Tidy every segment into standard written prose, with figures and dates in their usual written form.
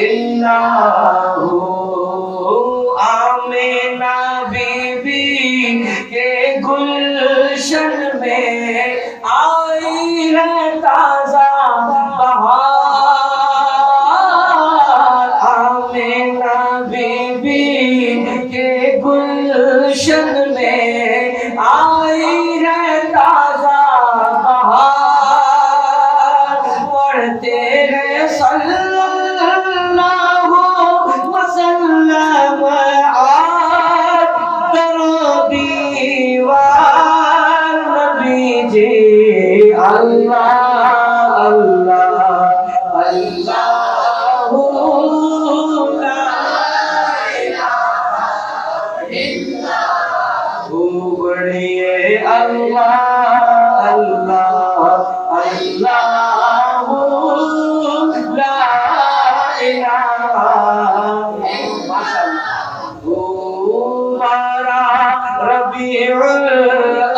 इन्नाहु आमिना बीबी के गुलशन में आई है ताजा बहार। आमिना बीबी के गुलशन में आई है ताजा बहार। पढ़ते हैं सल्लल्लाहु वसल्लम दीवार नबी जी। अल्लाह अल्लाह अल्लाहु ला इलाहा इल्लल्लाहु बढ़िए अल्लाह अल्लाह अल्लाहु ला इलाहा रबीउल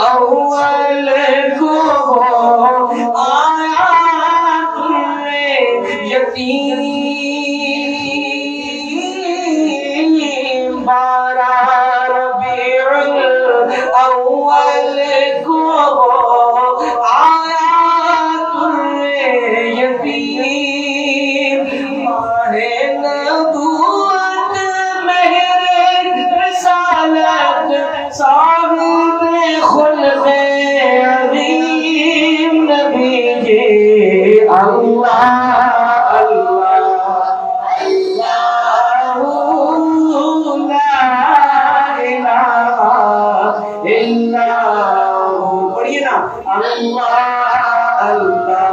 अव्वल को आया तुमने यतीम। 12 रबीउल अव्वल को आया तुमने यतीम। माहे नबूवत मेहरे रिसालत साहिबे खुल्क़े अज़ीम नबी जी। अल्लाह अल्लाह अल्लाहु ला इलाहा इल्लल्लाहु। पढ़िए ना अल्लाह अल्लाह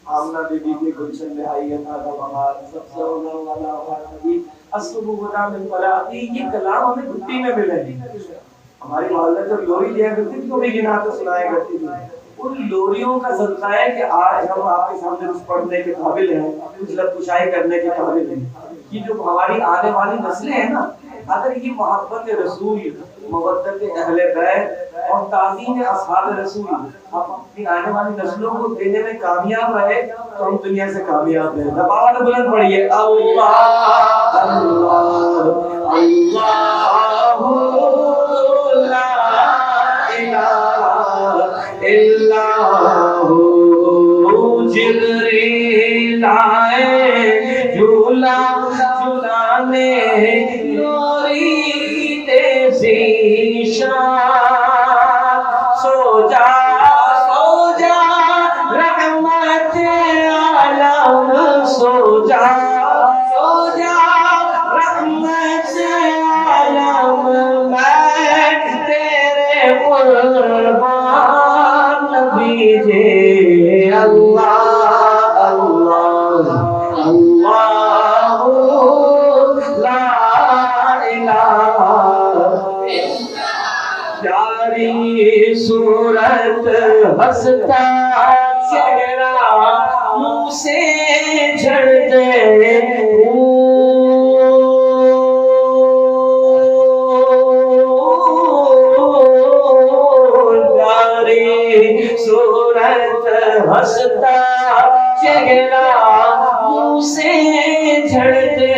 आमना बीबी के गुलशन में आई है ताज़ा बहार। सबसे वाला नबी असलु वदा मिन फलाती। ये कलाम हमें घुट्टी में मिले। हमारी वालिदा जब लोरी दिया करती थी तो भी गिनाते सुनाया करती थी। उन लोरियों का सदका है कि आज हम आपके सामने कुछ पढ़ने के काबिल हैं, कुछ लफ्ज़ करने के काबिल हैं। कि जो हमारी आने वाली नस्लें हैं ना, अगर ये मोहब्बत रसूल, मवद्दत अहले बैत और ताज़ीम असहाब रसूल हम अपनी आने वाली नस्लों को देने में कामयाब रहे तो हम दुनिया से कामयाब रहे। दबाव से बुलंद पढ़िए अल्लाह अल्लाह अल्लाहु ला इलाहा इल्लल्लाहु। जिब्रील आए झूला झूलाने लोरी तेजी शान। सो जा रहमत आलम सो जा रहमत आलम। मैं तेरे कुर्बान नबी जी। अल्लाह अल्लाह अल्लाहु ला इलाहा प्यारी सूरत हंसता चेहरा मुँह से झड़ दे। प्यारी सूरत हंसता चेहरा मुँह से झड़ दे।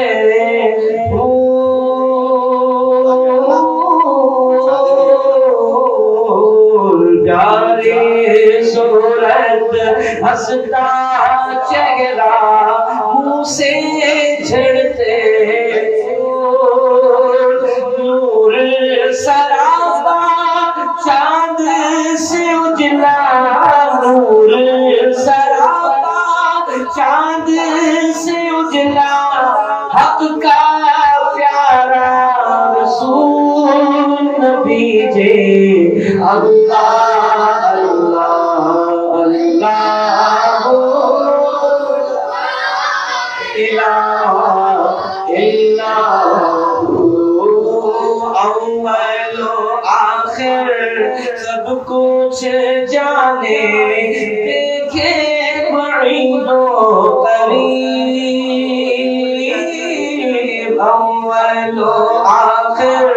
सूरत हंसता चेहरा मुँह से झड़ते। नूर सरापा चांद से उजला। नूर सरापा चांद से उजला। हक का प्यारा रसूल नबी जी। अल्लाह अल्लाह अल्लाहु इलाहा इल्लल्लाहु। अव्वल आखिर सब कुछ जाने देखे बड़ीदो करीब। अव्वल से